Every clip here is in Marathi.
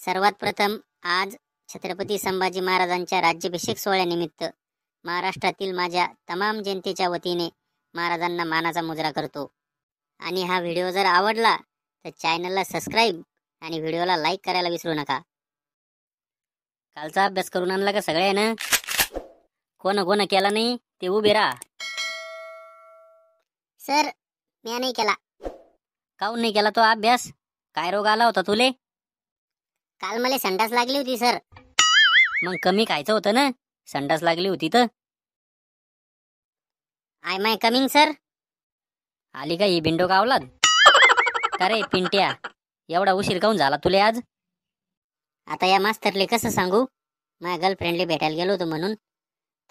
सर्वात प्रथम आज छत्रपती संभाजी महाराजांच्या राज्याभिषेक सोहळ्यानिमित्त महाराष्ट्रातील माझ्या तमाम जनतेच्या वतीने महाराजांना मानाचा मुजरा करतो। आणि हा व्हिडिओ जर आवडला तर चॅनलला सबस्क्राइब आणि व्हिडिओला लाईक करायला विसरू नका। कालचा अभ्यास करून आणला का सगळ्यांना? कोण कोण केला नाही ते उभे राहा। सर मी नाही केला। काऊन नाही केला तो अभ्यास? काय रोग आला होता तुले? काल मला संडास लागली होती सर। मग कमी खायचं होतं ना, संडास लागली होती तर। I my coming sir. आली का ही बिंडो गावलात? का रे पिंट्या, एवढा उशीर काऊन झाला तुले आज? आता या मास्तरले कसं सांगू? माझ्या गर्लफ्रेंडले भेटायला गेलो होतो म्हणून।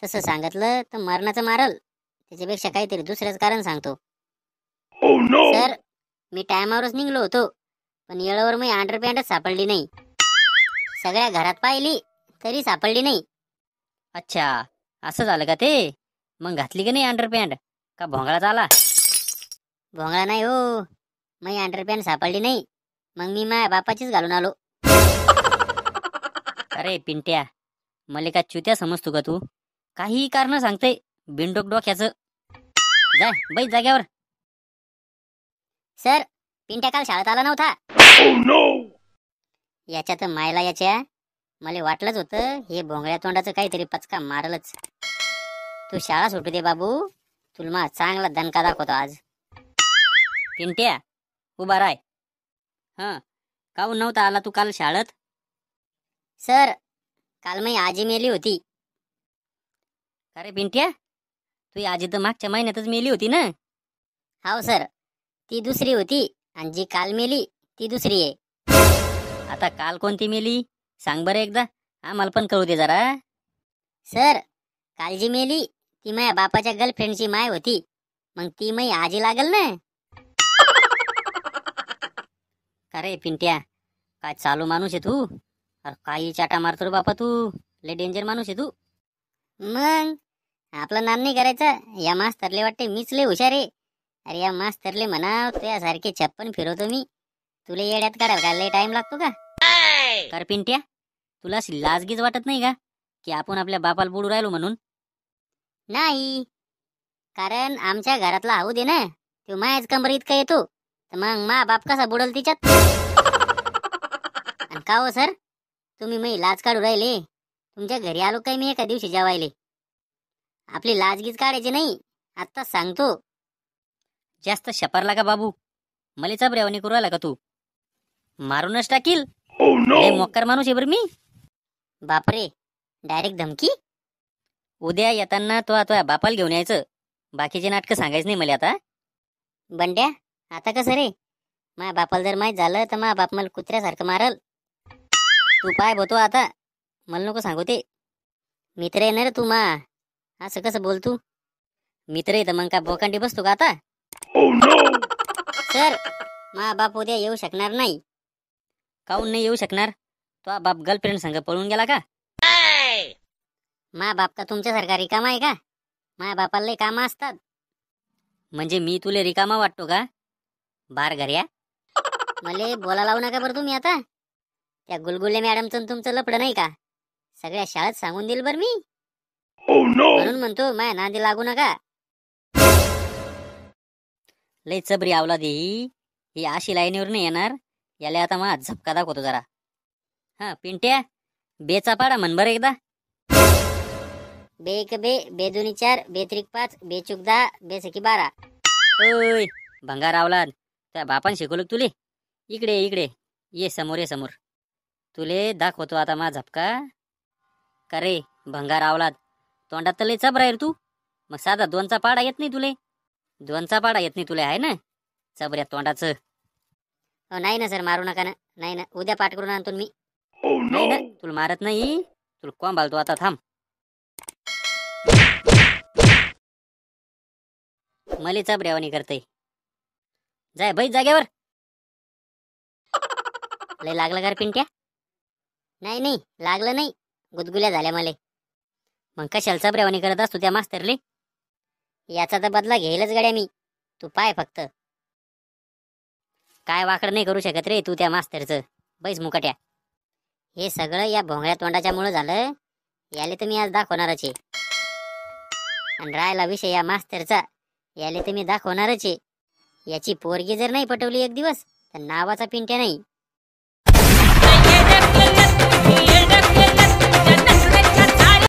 तसं सांगितलं तर मरणाचं मारल, त्याच्यापेक्षा काहीतरी दुसरंच कारण सांगतो। सर मी टायमावरच निघलो होतो, पण येळेवर मी अंडरपॅन्टच सापडली नाही। सगळ्या घरात पाहिली तरी सापडली नाही। अच्छा असं झालं का ते? मग घातली का नाही अंडरपॅन्ट? का भोंगळा झाला? भोंगळा नाही हो, मी अंडरपॅन्ट सापडली नाही, मग मी माझ्या बापाचीच घालून आलो। अरे पिंट्या, मला का चुत्या समजतो का तू? काही कारण सांगते बिंडोक डोक्याचं। जा बैठ जाग्यावर। सर पिंट्या काल शाळेत आला नव्हता। याच्यात मायला याच्या, मला वाटलंच होतं हे भोंगळ्या तोंडाचं काहीतरी पचका मारलच। तू शाळा सुटू दे बाबू, तुला मा चांगला दणका दाखवतो आज। पिंट्या उभा राय। काऊन नव्हता आला तू काल शाळेत? सर काल मी आजी मेली होती। अरे पिंट्या, तू आजी तर मागच्या महिन्यातच मेली होती ना? हाव सर, ती दुसरी होती आणि जी काल मेली ती दुसरी आहे। आता काल कोणती मेली सांग बरं एकदा, आम्हाला पण कळू दे जरा। सर काल जी मेली ती माझ्या बापाच्या गर्लफ्रेंडची माय होती, मग ती मी आजी लागल ना। अरे पिंट्या, काय चालू माणूस आहे तू? अरे काही चाटा मारतो रे बापा तू, लय डेंजर माणूस आहे तू। मग आपलं नाम नाही करायचं। या मास्तरले वाटते मीच लय हुशार आहे। अरे या मास्तरले म्हणा तुझ्यासारखे 56 फिरवतो मी, तुला येड्यात काढायला काय लय टाइम लागतो का? कर पिंट्या, तुला अशी लाजगीच वाटत नाही का की आपण आपल्या बापाला बुडू राहिलो म्हणून? नाही, कारण आमच्या घरातला हाऊ दे ना, तो माझ्याच कमर इतका येतो, तर मग मा बाप कसा बुडल तिच्यात? आणि का हो सर, तुम्ही मी लाज काढू राहिले? तुमच्या घरी आलो काय मी एका दिवशी जेवायले? आपली लाजगीच काढायची नाही, आत्ताच सांगतो। जास्त शपारला का बाबू? मले चबऱ्यावानी करू राहिला का तू? मारूनच टाकील। लय मोक्कार माणूस आहे बरं मी। बापरे, डायरेक्ट धमकी? उद्या येताना तो बापाला घेऊन यायचं, बाकीचे नाटकं सांगायचं नाही मला आता। बंड्या आता कसं रे? माझ्या बापाला जर माहीत झालं तर माझा बाप मला कुत्र्यासारखं मारल। तू पाय बोतो आता, मला नको सांगू ते। मित्र आहे ना रे तू मा, असं कसं बोल तू? मित्र आहे तर मग का बोकांडी बसतो का आता? सर मा बाप उद्या येऊ शकणार नाही। काऊन नाही येऊ शकणार? तो बाप गर्लफ्रेंड संग पळून गेला का? मा बाप का तुमच्यासारखा रिकामा आहे का? माझ्या बापाला लय कामं असतात। म्हणजे मी तुले रिकामा वाटतो का? बार घर्या, मले बोला लावू नका बरं तुम्ही आता। त्या गुलगुले मॅडमचं तुमचं लपडं नाही का? सगळ्या शाळेत सांगून दिल बरं मी। म्हणून म्हणतो माझ्या नादी लागू नका। लय चबरी आवला दे ही अशी लाईनीवर नाही येणार। याला आता मला झपका दाखवतो जरा। पिंट्या, बेचा पाडा म्हण बरं एकदा। बे एक बे, बे दुनी 4, बे त्रिक 5, बे चुक 10, बे सकी 12। ओय भंगार आवलाद, त्या बापान शिकवलं तुले? इकडे इकडे ये, समोर ये समोर। तुले दाखवतो आता माझा झपका। का रे भंगार आवलाद, तोंडात तर लय चबरा आहे रे तू। मग साधा 2चा पाडा येत नाही तुले? 2चा पाडा येत नाही तुले आहे ना चबऱ्या तोंडाचं? नाही ना सर, मारू नका ना। नाही ना, उद्या पाठ करून आणतो मी। नाही ना, तुला मारत नाही, तुला कोण बालतो आता, थांब। मले चबऱ्यावानी करतय, जाय बैठ जाग्यावर। लय लागलं का रे पिंट्या? नाही नाही लागलं नाही, गुदगुल्या झाल्या मले। मग कशाला चबऱ्यावानी करत असतो त्या मास्तरले? याचा तर बदला घेईलच गड्या मी, तू पाय फक्त। काय वाकड नाही करू शकत रे तू त्या मास्तरचं, बैस मुकाट्या। हे सगळं या भोंगळ्या तोंडाच्या मुळे झालं. याले तर मी आज दाखवणारच आहे. आणि राहिला विषय या मास्तरचा, याले तर मी दाखवणारच आहे. याची पोरगी जर नाही पटवली एक दिवस तर नावाचा पिंट्या नाही.